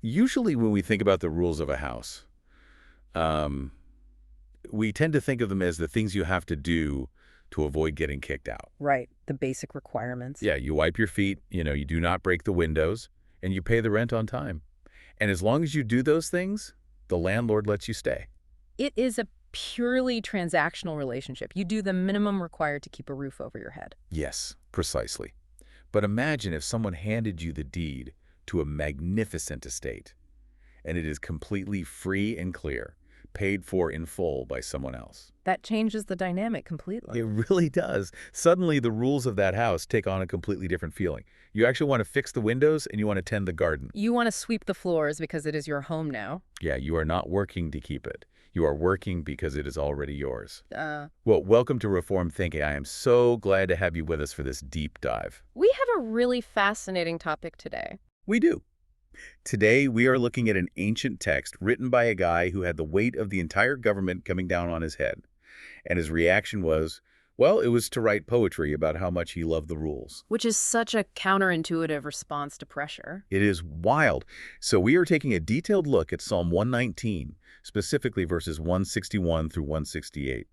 Usually when we think about the rules of a house, we tend to think of them as the things you have to do to avoid getting kicked out. Right, the basic requirements. Yeah, you wipe your feet, you do not break the windows, and you pay the rent on time. And as long as you do those things, the landlord lets you stay. It is a purely transactional relationship. You do the minimum required to keep a roof over your head. Yes, precisely. But imagine if someone handed you the deed to a magnificent estate, and it is completely free and clear, paid for in full by someone else. That changes the dynamic completely. It really does. Suddenly, the rules of that house take on a completely different feeling. You actually want to fix the windows, and you want to tend the garden. You want to sweep the floors because it is your home now. Yeah, you are not working to keep it. You are working because it is already yours. Uh, Well, welcome to Reformed Thinking. I am so glad to have you with us for this deep dive. we have a really fascinating topic today. We do. Today, we are looking at an ancient text written by a guy who had the weight of the entire government coming down on his head. And his reaction was, well, it was to write poetry about how much he loved the rules. Which is such a counterintuitive response to pressure. It is wild. So we are taking a detailed look at Psalm 119, specifically verses 161 through 168.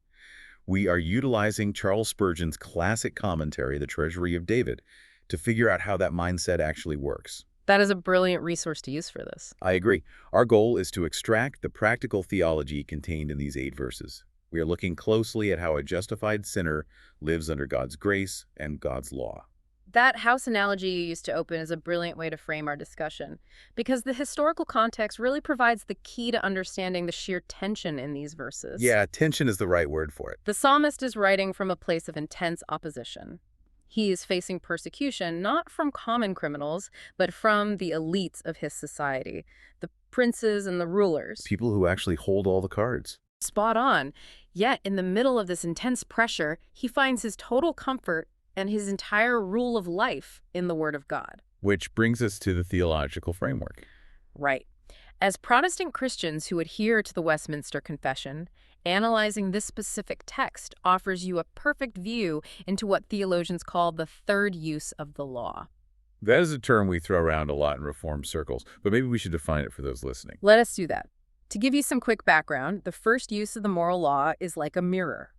We are utilizing Charles Spurgeon's classic commentary, The Treasury of David, to figure out how that mindset actually works. That is a brilliant resource to use for this. I agree. Our goal is to extract the practical theology contained in these 8 verses. We are looking closely at how a justified sinner lives under God's grace and God's law. That house analogy you used to open is a brilliant way to frame our discussion, because the historical context really provides the key to understanding the sheer tension in these verses. Yeah, tension is the right word for it. The psalmist is writing from a place of intense opposition. He is facing persecution not from common criminals, but from the elites of his society, the princes and the rulers. People who actually hold all the cards. Spot on. Yet, in the middle of this intense pressure, he finds his total comfort and his entire rule of life in the Word of God. Which brings us to the theological framework. Right. As Protestant Christians who adhere to the Westminster Confession, analyzing this specific text offers you a perfect view into what theologians call the third use of the law. That is a term we throw around a lot in Reformed circles, but maybe we should define it for those listening. Let us do that. To give you some quick background, the first use of the moral law is like a mirror.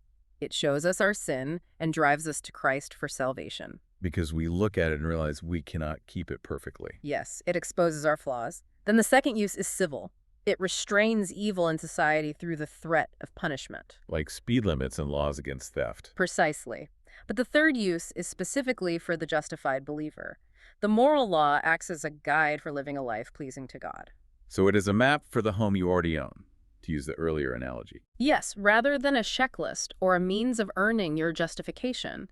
It shows us our sin and drives us to Christ for salvation. Because we look at it and realize we cannot keep it perfectly. Yes, it exposes our flaws. Then the second use is civil. It restrains evil in society through the threat of punishment. Like speed limits and laws against theft. Precisely. But the third use is specifically for the justified believer. The moral law acts as a guide for living a life pleasing to God. So it is a map for the home you already own, to use the earlier analogy. Yes, rather than a checklist or a means of earning your justification,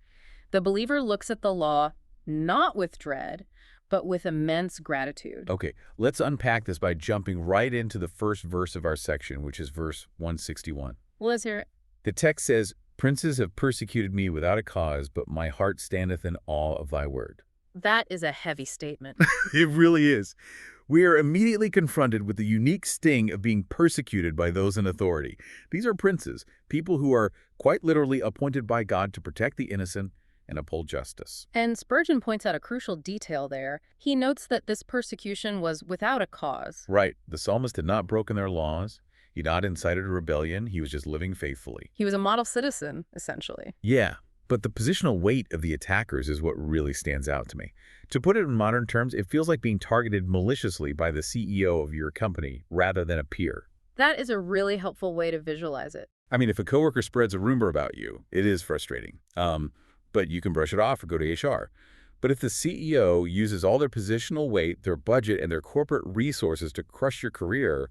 the believer looks at the law not with dread, but with immense gratitude. Okay, let's unpack this by jumping right into the first verse of our section, which is verse 161. Let's hear it. The text says, "Princes have persecuted me without a cause, but my heart standeth in awe of thy word." That is a heavy statement. It really is. We are immediately confronted with the unique sting of being persecuted by those in authority. These are princes, people who are quite literally appointed by God to protect the innocent and uphold justice. And Spurgeon points out a crucial detail there. He notes that this persecution was without a cause. Right. The psalmist had not broken their laws. He had not incited a rebellion. He was just living faithfully. He was a model citizen, essentially. Yeah, but the positional weight of the attackers is what really stands out to me. To put it in modern terms, it feels like being targeted maliciously by the CEO of your company rather than a peer. That is a really helpful way to visualize it. I mean, if a coworker spreads a rumor about you, it is frustrating. But you can brush it off or go to HR. But if the CEO uses all their positional weight, their budget, and their corporate resources to crush your career,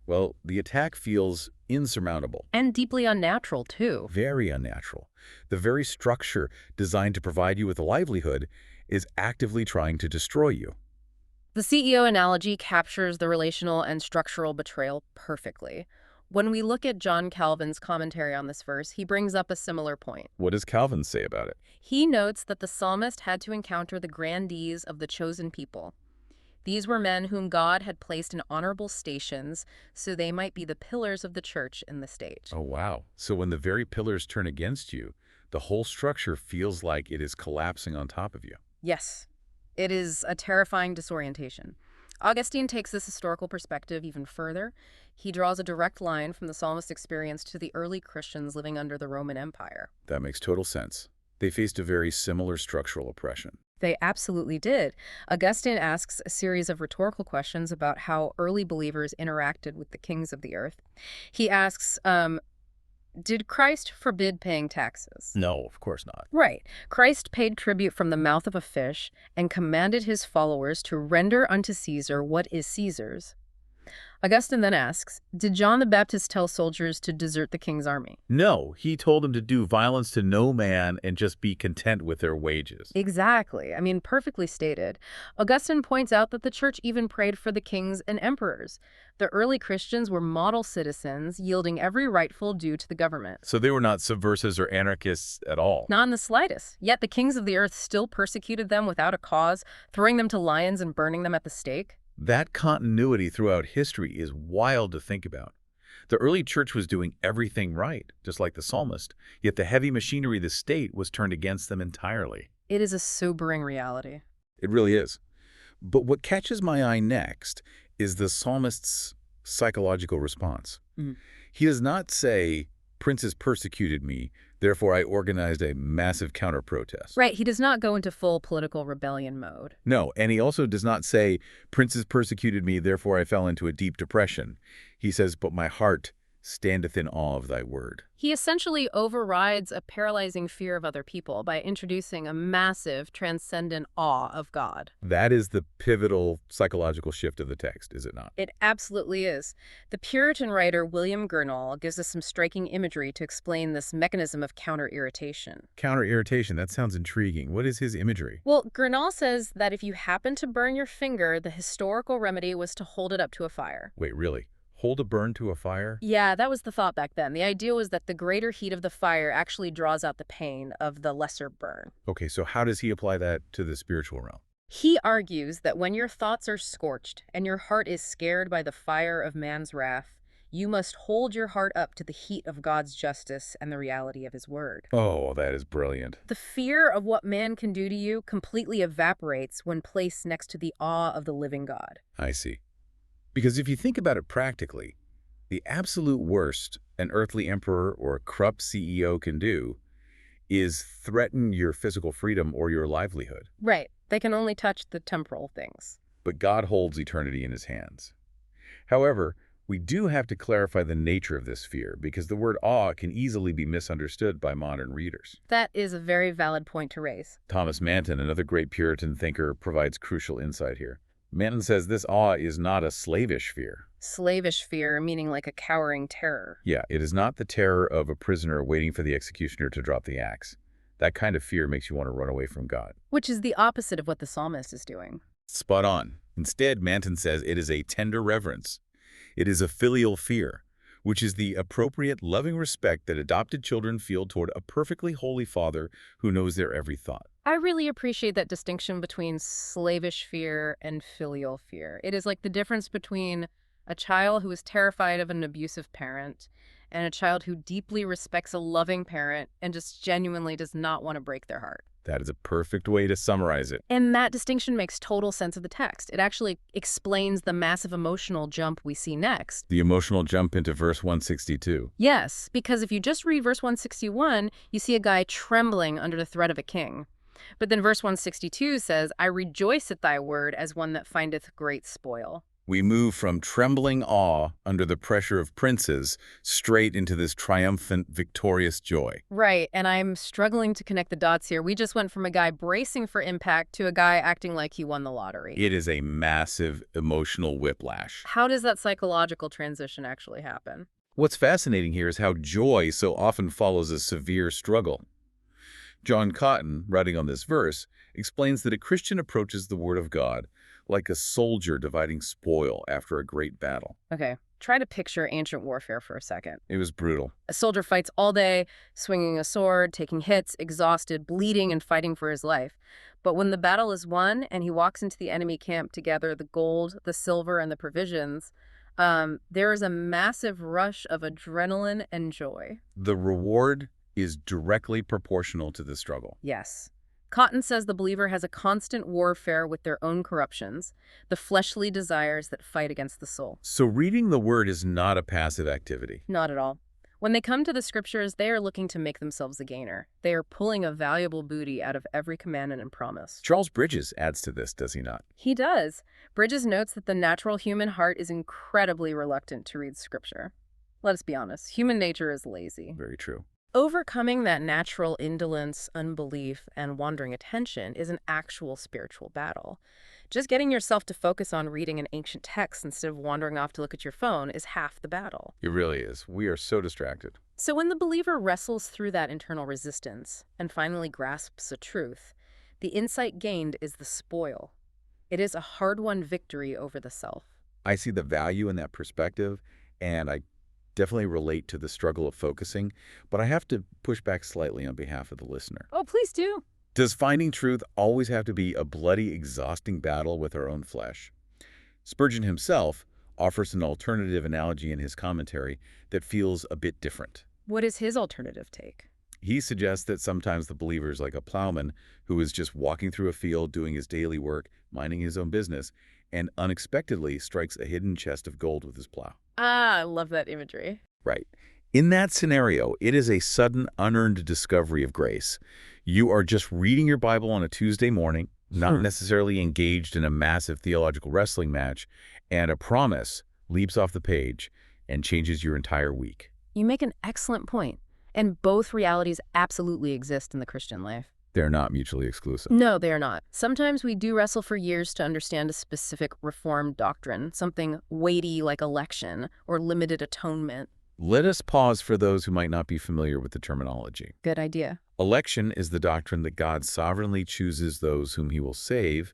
well, the attack feels insurmountable. And deeply unnatural, too. Very unnatural. The very structure designed to provide you with a livelihood is actively trying to destroy you. The CEO analogy captures the relational and structural betrayal perfectly. When we look at John Calvin's commentary on this verse, he brings up a similar point. What does Calvin say about it? He notes that the psalmist had to encounter the grandees of the chosen people. These were men whom God had placed in honorable stations so they might be the pillars of the church in the state. Oh, wow. So when the very pillars turn against you, the whole structure feels like it is collapsing on top of you. Yes, it is a terrifying disorientation. Augustine takes this historical perspective even further. He draws a direct line from the psalmist's experience to the early Christians living under the Roman Empire. That makes total sense. They faced a very similar structural oppression. They absolutely did. Augustine asks a series of rhetorical questions about how early believers interacted with the kings of the earth. He asks, did Christ forbid paying taxes? No, of course not. Right. Christ paid tribute from the mouth of a fish and commanded his followers to render unto Caesar what is Caesar's. Augustine then asks, did John the Baptist tell soldiers to desert the king's army? No, he told them to do violence to no man and just be content with their wages. Exactly. I mean, perfectly stated. Augustine points out that the church even prayed for the kings and emperors. The early Christians were model citizens, yielding every rightful due to the government. So they were not subversives or anarchists at all. Not in the slightest. Yet the kings of the earth still persecuted them without a cause, throwing them to lions and burning them at the stake. That continuity throughout history is wild to think about. The early church was doing everything right, just like the psalmist, yet the heavy machinery of the state was turned against them entirely. It is a sobering reality. It really is. But what catches my eye next is the psalmist's psychological response. Mhm. He does not say, princes persecuted me, therefore I organized a massive counter-protest. Right, he does not go into full political rebellion mode. No, and he also does not say, princes persecuted me, therefore I fell into a deep depression. He says, but my heart standeth in awe of thy word. He essentially overrides a paralyzing fear of other people by introducing a massive, transcendent awe of God. That is the pivotal psychological shift of the text, is it not? It absolutely is. The Puritan writer William Gurnall gives us some striking imagery to explain this mechanism of counter-irritation. Counter-irritation, that sounds intriguing. What is his imagery? Well, Gurnall says that if you happen to burn your finger, the historical remedy was to hold it up to a fire. Wait, really? Hold a burn to a fire? Yeah, that was the thought back then. The idea was that the greater heat of the fire actually draws out the pain of the lesser burn. Okay, so how does he apply that to the spiritual realm? He argues that when your thoughts are scorched and your heart is scared by the fire of man's wrath, you must hold your heart up to the heat of God's justice and the reality of his word. Oh, that is brilliant. The fear of what man can do to you completely evaporates when placed next to the awe of the living God. I see. Because if you think about it practically, the absolute worst an earthly emperor or a corrupt CEO can do is threaten your physical freedom or your livelihood. Right. They can only touch the temporal things. But God holds eternity in his hands. However, we do have to clarify the nature of this fear because the word awe can easily be misunderstood by modern readers. That is a very valid point to raise. Thomas Manton, another great Puritan thinker, provides crucial insight here. Manton says this awe is not a slavish fear. Slavish fear, meaning like a cowering terror. Yeah, it is not the terror of a prisoner waiting for the executioner to drop the axe. That kind of fear makes you want to run away from God. Which is the opposite of what the psalmist is doing. Spot on. Instead, Manton says it is a tender reverence. It is a filial fear, which is the appropriate, loving respect that adopted children feel toward a perfectly holy father who knows their every thought. I really appreciate that distinction between slavish fear and filial fear. It is like the difference between a child who is terrified of an abusive parent and a child who deeply respects a loving parent and just genuinely does not want to break their heart. That is a perfect way to summarize it. And that distinction makes total sense of the text. It actually explains the massive emotional jump we see next. The emotional jump into verse 162. Yes, because if you just read verse 161, you see a guy trembling under the threat of a king. But then verse 162 says, I rejoice at thy word as one that findeth great spoil. We move from trembling awe under the pressure of princes straight into this triumphant, victorious joy. Right, and I'm struggling to connect the dots here. We just went from a guy bracing for impact to a guy acting like he won the lottery. It is a massive emotional whiplash. How does that psychological transition actually happen? What's fascinating here is how joy so often follows a severe struggle. John Cotton, writing on this verse, explains that a Christian approaches the Word of God like a soldier dividing spoil after a great battle. Okay, try to picture ancient warfare for a second. It was brutal. A soldier fights all day, swinging a sword, taking hits, exhausted, bleeding, and fighting for his life. But when the battle is won and he walks into the enemy camp to gather the gold, the silver, and the provisions, there is a massive rush of adrenaline and joy. The reward is directly proportional to the struggle. Yes. Cotton says the believer has a constant warfare with their own corruptions, the fleshly desires that fight against the soul. So reading the Word is not a passive activity. Not at all. When they come to the scriptures, they are looking to make themselves a gainer. They are pulling a valuable booty out of every commandment and promise. Charles Bridges adds to this, does he not? He does. Bridges notes that the natural human heart is incredibly reluctant to read scripture. Let us be honest, human nature is lazy. Very true. Overcoming that natural indolence, unbelief, and wandering attention is an actual spiritual battle. Just getting yourself to focus on reading an ancient text instead of wandering off to look at your phone is half the battle. It really is. We are so distracted. So when the believer wrestles through that internal resistance and finally grasps a truth, the insight gained is the spoil. It is a hard-won victory over the self. I see the value in that perspective, and I definitely relate to the struggle of focusing, but I have to push back slightly on behalf of the listener. Oh, please do. Does finding truth always have to be a bloody, exhausting battle with our own flesh? Spurgeon himself offers an alternative analogy in his commentary that feels a bit different. What is his alternative take? He suggests that sometimes the believer is like a plowman who is just walking through a field doing his daily work, minding his own business, and unexpectedly strikes a hidden chest of gold with his plow. Ah, I love that imagery. Right. In that scenario, it is a sudden, unearned discovery of grace. You are just reading your Bible on a Tuesday morning, not necessarily engaged in a massive theological wrestling match, and a promise leaps off the page and changes your entire week. You make an excellent point. And both realities absolutely exist in the Christian life. They're not mutually exclusive. No, they are not. Sometimes we do wrestle for years to understand a specific Reformed doctrine, something weighty like election or limited atonement. Let us pause for those who might not be familiar with the terminology. Good idea. Election is the doctrine that God sovereignly chooses those whom he will save,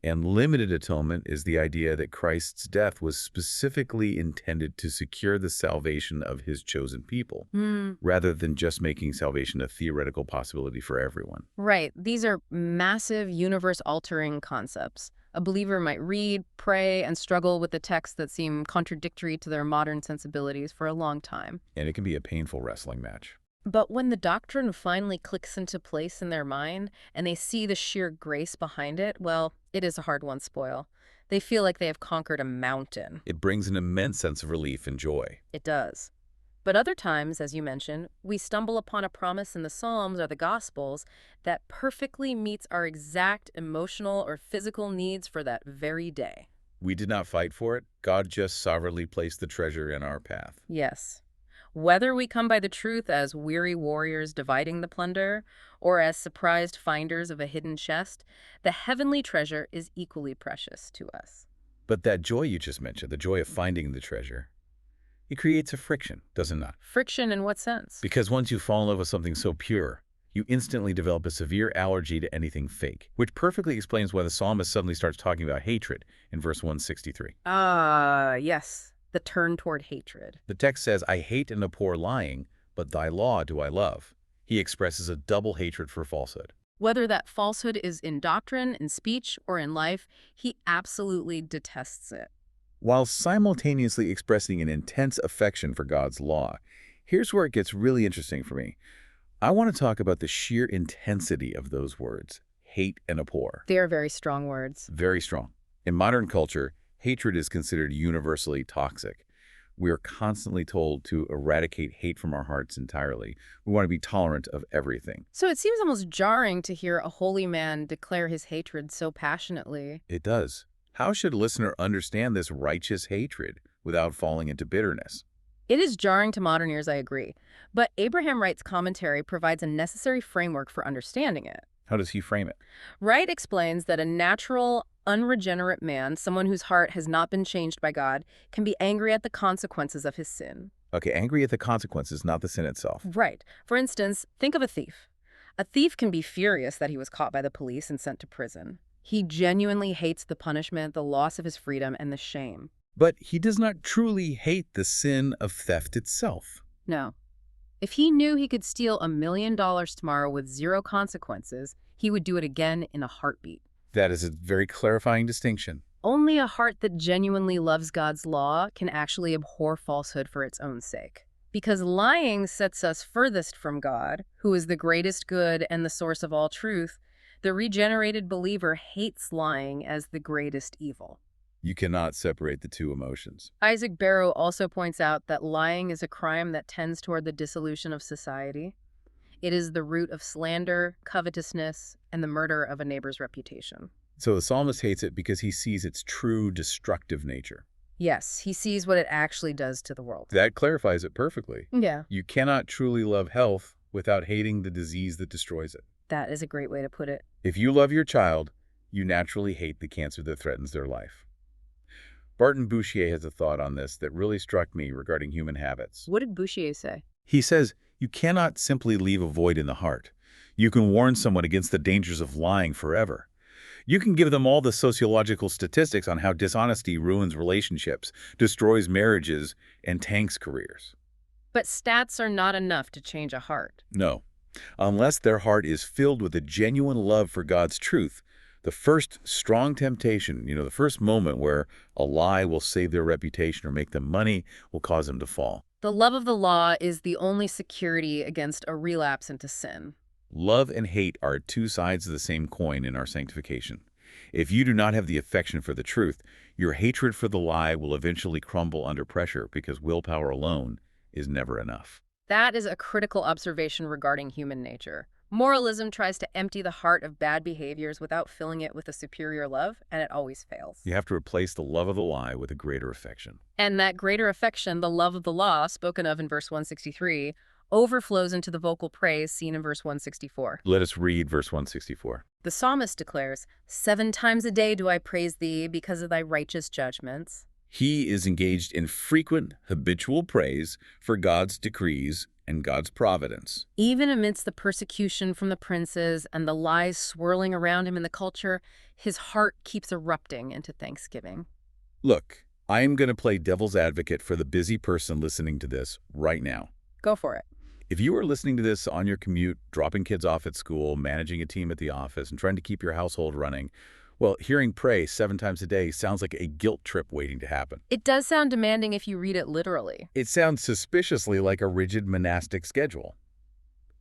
and limited atonement is the idea that Christ's death was specifically intended to secure the salvation of his chosen people, rather than just making salvation a theoretical possibility for everyone. Right. These are massive, universe-altering concepts. A believer might read, pray, and struggle with the texts that seem contradictory to their modern sensibilities for a long time. And it can be a painful wrestling match. But when the doctrine finally clicks into place in their mind and they see the sheer grace behind it, well, it is a hard-won spoil. They feel like they have conquered a mountain. It brings an immense sense of relief and joy. It does. But other times, as you mentioned, we stumble upon a promise in the Psalms or the Gospels that perfectly meets our exact emotional or physical needs for that very day. We did not fight for it. God just sovereignly placed the treasure in our path. Yes. Whether we come by the truth as weary warriors dividing the plunder, or as surprised finders of a hidden chest, the heavenly treasure is equally precious to us. But that joy you just mentioned, the joy of finding the treasure, it creates a friction, does it not? Friction in what sense? Because once you fall in love with something so pure, you instantly develop a severe allergy to anything fake, which perfectly explains why the psalmist suddenly starts talking about hatred in verse 163. Yes. The turn toward hatred. The text says, I hate and abhor lying, but thy law do I love. He expresses a double hatred for falsehood. Whether that falsehood is in doctrine, in speech, or in life, he absolutely detests it. While simultaneously expressing an intense affection for God's law, here's where it gets really interesting for me. I want to talk about the sheer intensity of those words, hate and abhor. They are very strong words. Very strong. In modern culture, hatred is considered universally toxic. We are constantly told to eradicate hate from our hearts entirely. We want to be tolerant of everything. So it seems almost jarring to hear a holy man declare his hatred so passionately. It does. How should a listener understand this righteous hatred without falling into bitterness? It is jarring to modern ears, I agree. But Abraham Wright's commentary provides a necessary framework for understanding it. How does he frame it? Wright explains that a natural, unregenerate man, someone whose heart has not been changed by God, can be angry at the consequences of his sin. Okay, angry at the consequences, not the sin itself. Right. For instance, think of a thief. A thief can be furious that he was caught by the police and sent to prison. He genuinely hates the punishment, the loss of his freedom, and the shame. But he does not truly hate the sin of theft itself. No. If he knew he could steal $1 million tomorrow with zero consequences, he would do it again in a heartbeat. That is a very clarifying distinction. Only a heart that genuinely loves God's law can actually abhor falsehood for its own sake. Because lying sets us furthest from God, who is the greatest good and the source of all truth, The regenerated believer hates lying as the greatest evil. You cannot separate the two emotions. Isaac Barrow also points out that lying is a crime that tends toward the dissolution of society. It is the root of slander, covetousness, and the murder of a neighbor's reputation. So the psalmist hates it because he sees its true destructive nature. Yes, he sees what it actually does to the world. That clarifies it perfectly. Yeah, You cannot truly love health without hating the disease that destroys it. that is a great way to put it. If you love your child, you naturally hate the cancer that threatens their life. Barton Bouchier has a thought on this that really struck me regarding human habits. What did Bouchier say? He says, you cannot simply leave a void in the heart. You can warn someone against the dangers of lying forever. You can give them all the sociological statistics on how dishonesty ruins relationships, destroys marriages, and tanks careers. But stats are not enough to change a heart. No. Unless their heart is filled with a genuine love for God's truth, the first strong temptation, the first moment where a lie will save their reputation or make them money, will cause them to fall. The love of the law is the only security against a relapse into sin. Love and hate are two sides of the same coin in our sanctification. If you do not have the affection for the truth, your hatred for the lie will eventually crumble under pressure because willpower alone is never enough. That is a critical observation regarding human nature. Moralism tries to empty the heart of bad behaviors without filling it with a superior love, and it always fails. You have to replace the love of the lie with a greater affection. And that greater affection, the love of the law, spoken of in verse 163, overflows into the vocal praise seen in verse 164. Let us read verse 164. The psalmist declares, 7 times a day do I praise thee because of thy righteous judgments. He is engaged in frequent, habitual praise for God's decrees and God's providence. Even amidst the persecution from the princes and the lies swirling around him in the culture, his heart keeps erupting into thanksgiving. Look, I am going to play devil's advocate for the busy person listening to this right now. Go for it. If you are listening to this on your commute, dropping kids off at school, managing a team at the office, and trying to keep your household running, well, hearing pray 7 times a day sounds like a guilt trip waiting to happen. It does sound demanding if you read it literally. It sounds suspiciously like a rigid monastic schedule.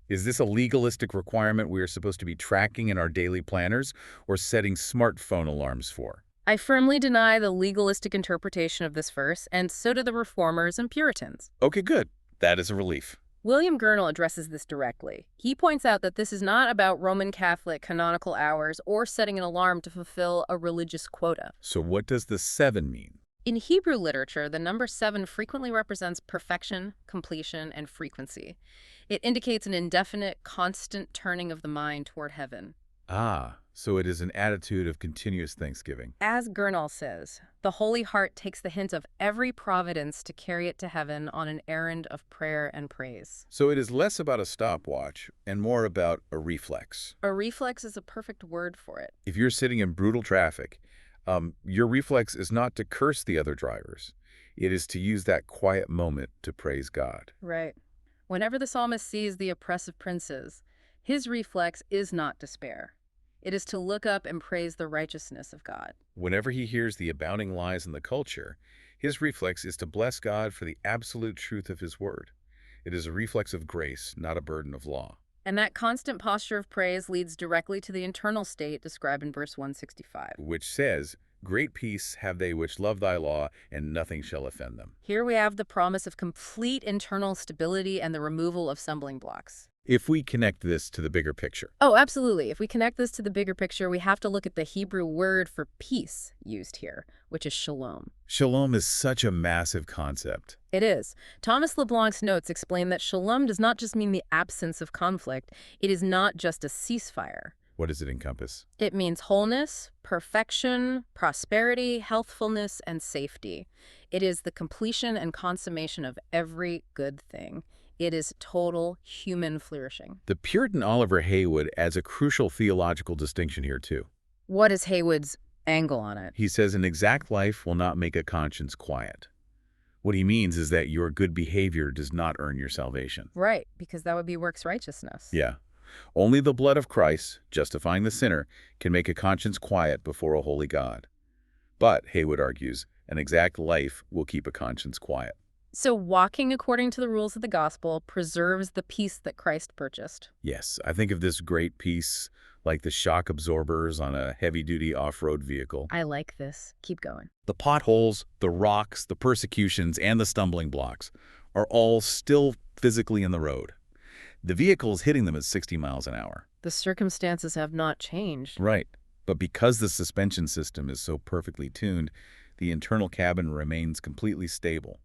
Is this a legalistic requirement we are supposed to be tracking in our daily planners or setting smartphone alarms for? I firmly deny the legalistic interpretation of this verse, and so do the Reformers and Puritans. Okay, good. That is a relief. William Gurnall addresses this directly. He points out that this is not about Roman Catholic canonical hours or setting an alarm to fulfill a religious quota. So what does the 7 mean? In Hebrew literature, the number 7 frequently represents perfection, completion, and frequency. It indicates an indefinite, constant turning of the mind toward heaven. Ah, so it is an attitude of continuous thanksgiving. As Gurnall says, the Holy Heart takes the hint of every providence to carry it to heaven on an errand of prayer and praise. So it is less about a stopwatch and more about a reflex. A reflex is a perfect word for it. If you're sitting in brutal traffic, your reflex is not to curse the other drivers. It is to use that quiet moment to praise God. Right. Whenever the psalmist sees the oppressive princes, his reflex is not despair. It is to look up and praise the righteousness of God. Whenever he hears the abounding lies in the culture, his reflex is to bless God for the absolute truth of his word. It is a reflex of grace, not a burden of law. And that constant posture of praise leads directly to the internal state described in verse 165. Which says, "Great peace have they which love thy law, and nothing shall offend them." Here we have the promise of complete internal stability and the removal of stumbling blocks. If we connect this to the bigger picture. Oh, absolutely. If we connect this to the bigger picture, we have to look at the Hebrew word for peace used here, which is shalom. Shalom is such a massive concept. It is. Thomas LeBlanc's notes explain that shalom does not just mean the absence of conflict. It is not just a ceasefire. What does it encompass? It means wholeness, perfection, prosperity, healthfulness, and safety. It is the completion and consummation of every good thing. It is total human flourishing. The Puritan Oliver Haywood adds a crucial theological distinction here too. What is Haywood's angle on it? He says an exact life will not make a conscience quiet. What he means is that your good behavior does not earn your salvation. Right, because that would be works righteousness. Yeah. Only the blood of Christ, justifying the sinner, can make a conscience quiet before a holy God. But, Haywood argues, an exact life will keep a conscience quiet. So walking according to the rules of the gospel preserves the peace that Christ purchased. Yes, I think of this great peace like the shock absorbers on a heavy-duty off-road vehicle. I like this. Keep going. The potholes, the rocks, the persecutions, and the stumbling blocks are all still physically in the road. The vehicle is hitting them at 60 miles an hour. The circumstances have not changed. Right. But because the suspension system is so perfectly tuned, the internal cabin remains completely stable.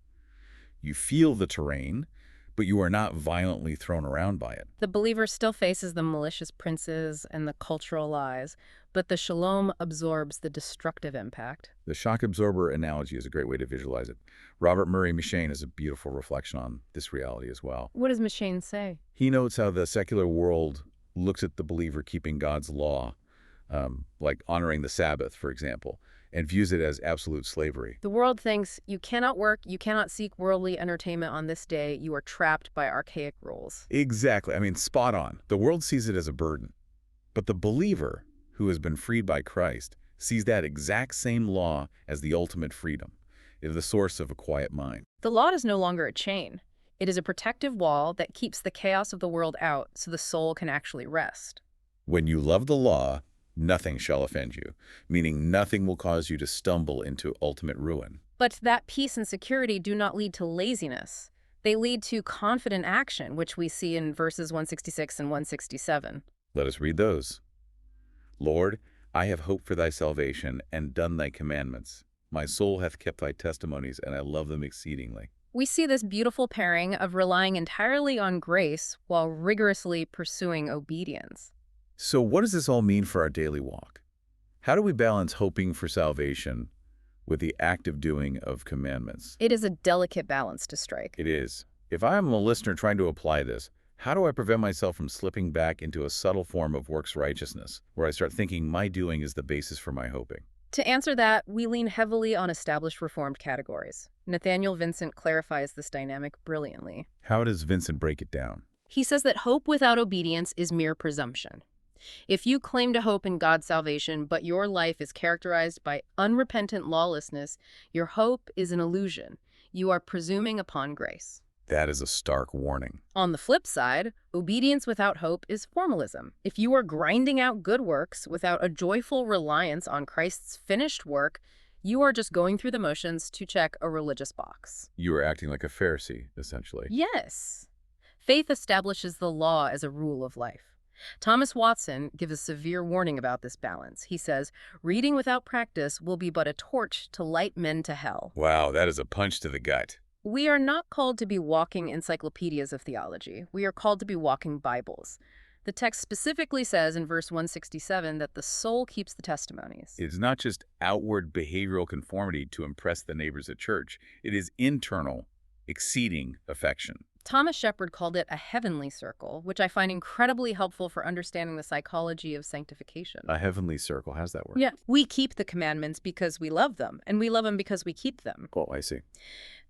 You feel the terrain, but you are not violently thrown around by it. The believer still faces the malicious princes and the cultural lies, but the shalom absorbs the destructive impact. The shock absorber analogy is a great way to visualize it. Robert Murray M'Cheyne has a beautiful reflection on this reality as well. What does M'Cheyne say? He notes how the secular world looks at the believer keeping God's law, like honoring the Sabbath, for example, and views it as absolute slavery. The world thinks you cannot work, you cannot seek worldly entertainment on this day, you are trapped by archaic rules. Exactly. I mean, spot on. The world sees it as a burden. But the believer, who has been freed by Christ, sees that exact same law as the ultimate freedom. It is the source of a quiet mind. The law is no longer a chain. It is a protective wall that keeps the chaos of the world out so the soul can actually rest. When you love the law, nothing shall offend you, meaning nothing will cause you to stumble into ultimate ruin. But that peace and security do not lead to laziness. They lead to confident action, which we see in verses 166 and 167. Let us read those. Lord, I have hoped for thy salvation and done thy commandments. My soul hath kept thy testimonies, and I love them exceedingly. We see this beautiful pairing of relying entirely on grace while rigorously pursuing obedience. So what does this all mean for our daily walk? How do we balance hoping for salvation with the active doing of commandments? It is a delicate balance to strike. It is. If I am a listener trying to apply this, how do I prevent myself from slipping back into a subtle form of works righteousness, where I start thinking my doing is the basis for my hoping? To answer that, we lean heavily on established Reformed categories. Nathaniel Vincent clarifies this dynamic brilliantly. How does Vincent break it down? He says that hope without obedience is mere presumption. If you claim to hope in God's salvation, but your life is characterized by unrepentant lawlessness, your hope is an illusion. You are presuming upon grace. That is a stark warning. On the flip side, obedience without hope is formalism. If you are grinding out good works without a joyful reliance on Christ's finished work, you are just going through the motions to check a religious box. You are acting like a Pharisee, essentially. Yes. Faith establishes the law as a rule of life. Thomas Watson gives a severe warning about this balance. He says, reading without practice will be but a torch to light men to hell. Wow, that is a punch to the gut. We are not called to be walking encyclopedias of theology. We are called to be walking Bibles. The text specifically says in verse 167 that the soul keeps the testimonies. It's not just outward behavioral conformity to impress the neighbors at church. It is internal, exceeding affection. Thomas Shepard called it a heavenly circle, which I find incredibly helpful for understanding the psychology of sanctification. A heavenly circle, how's that work? Yeah, we keep the commandments because we love them, and we love them because we keep them. Oh, I see.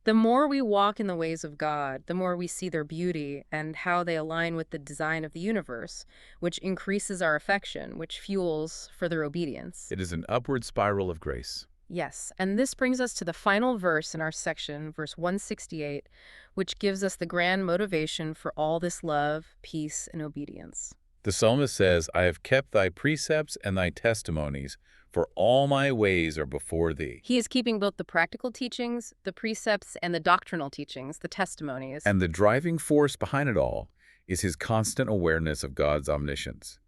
The more we walk in the ways of God, the more we see their beauty and how they align with the design of the universe, which increases our affection, which fuels further obedience. It is an upward spiral of grace. Yes, and this brings us to the final verse in our section, verse 168, which gives us the grand motivation for all this love, peace, and obedience. The psalmist says, I have kept thy precepts and thy testimonies, for all my ways are before thee. He is keeping both the practical teachings, the precepts, and the doctrinal teachings, the testimonies. And the driving force behind it all is his constant awareness of God's omniscience.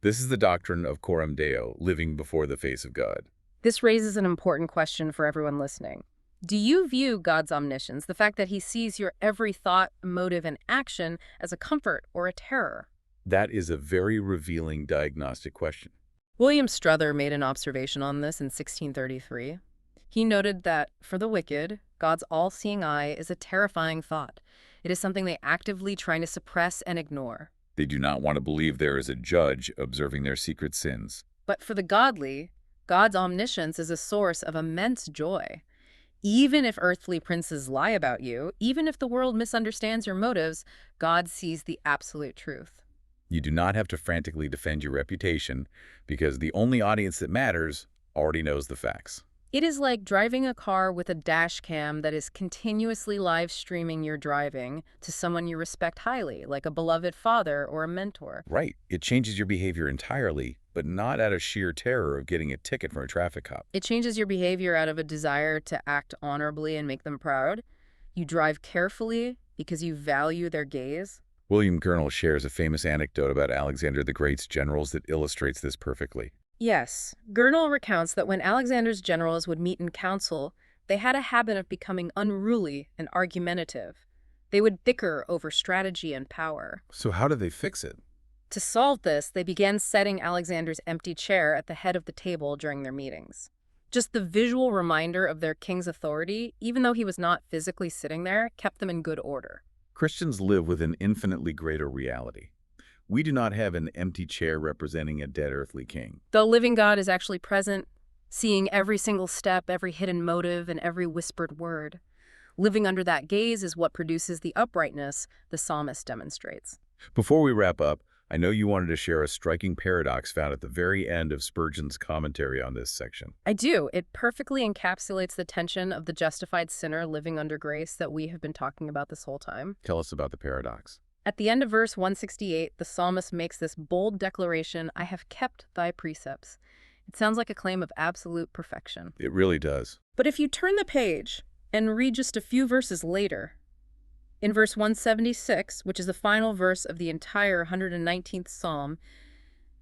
This is the doctrine of coram Deo, living before the face of God. This raises an important question for everyone listening. Do you view God's omniscience, the fact that he sees your every thought, motive, and action, as a comfort or a terror? That is a very revealing diagnostic question. William Struther made an observation on this in 1633. He noted that, for the wicked, God's all-seeing eye is a terrifying thought. It is something they actively trying to suppress and ignore. They do not want to believe there is a judge observing their secret sins. But for the godly, God's omniscience is a source of immense joy. Even if earthly princes lie about you, even if the world misunderstands your motives, God sees the absolute truth. You do not have to frantically defend your reputation because the only audience that matters already knows the facts. It is like driving a car with a dash cam that is continuously live streaming your driving to someone you respect highly, like a beloved father or a mentor. Right. It changes your behavior entirely, but not out of sheer terror of getting a ticket from a traffic cop. It changes your behavior out of a desire to act honorably and make them proud. You drive carefully because you value their gaze. William Gurnall shares a famous anecdote about Alexander the Great's generals that illustrates this perfectly. Yes, Gurnall recounts that when Alexander's generals would meet in council, they had a habit of becoming unruly and argumentative. They would bicker over strategy and power. So how did they fix it? To solve this, they began setting Alexander's empty chair at the head of the table during their meetings. Just the visual reminder of their king's authority, even though he was not physically sitting there, kept them in good order. Christians live with an infinitely greater reality. We do not have an empty chair representing a dead earthly king. The living God is actually present, seeing every single step, every hidden motive, and every whispered word. Living under that gaze is what produces the uprightness the psalmist demonstrates. Before we wrap up, I know you wanted to share a striking paradox found at the very end of Spurgeon's commentary on this section. I do. It perfectly encapsulates the tension of the justified sinner living under grace that we have been talking about this whole time. Tell us about the paradox. At the end of verse 168, the psalmist makes this bold declaration, "I have kept thy precepts." It sounds like a claim of absolute perfection. It really does. But if you turn the page and read just a few verses later, in verse 176, which is the final verse of the entire 119th Psalm,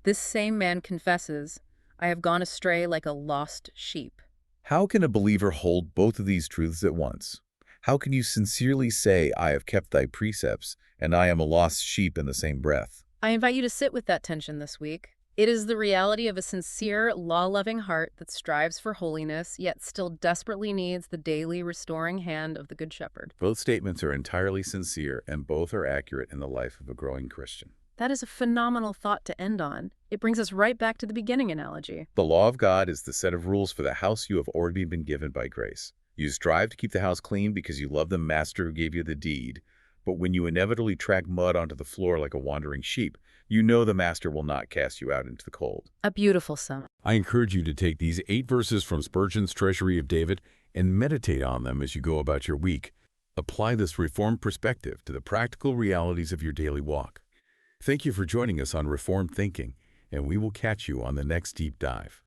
this same man confesses, "I have gone astray like a lost sheep." How can a believer hold both of these truths at once? How can you sincerely say, "I have kept thy precepts," and "I am a lost sheep" in the same breath? I invite you to sit with that tension this week. It is the reality of a sincere, law-loving heart that strives for holiness, yet still desperately needs the daily restoring hand of the Good Shepherd. Both statements are entirely sincere, and both are accurate in the life of a growing Christian. That is a phenomenal thought to end on. It brings us right back to the beginning analogy. The law of God is the set of rules for the house you have already been given by grace. You strive to keep the house clean because you love the master who gave you the deed. But when you inevitably track mud onto the floor like a wandering sheep, you know the master will not cast you out into the cold. A beautiful sum. I encourage you to take these 8 verses from Spurgeon's Treasury of David and meditate on them as you go about your week. Apply this Reformed perspective to the practical realities of your daily walk. Thank you for joining us on Reformed Thinking, and we will catch you on the next deep dive.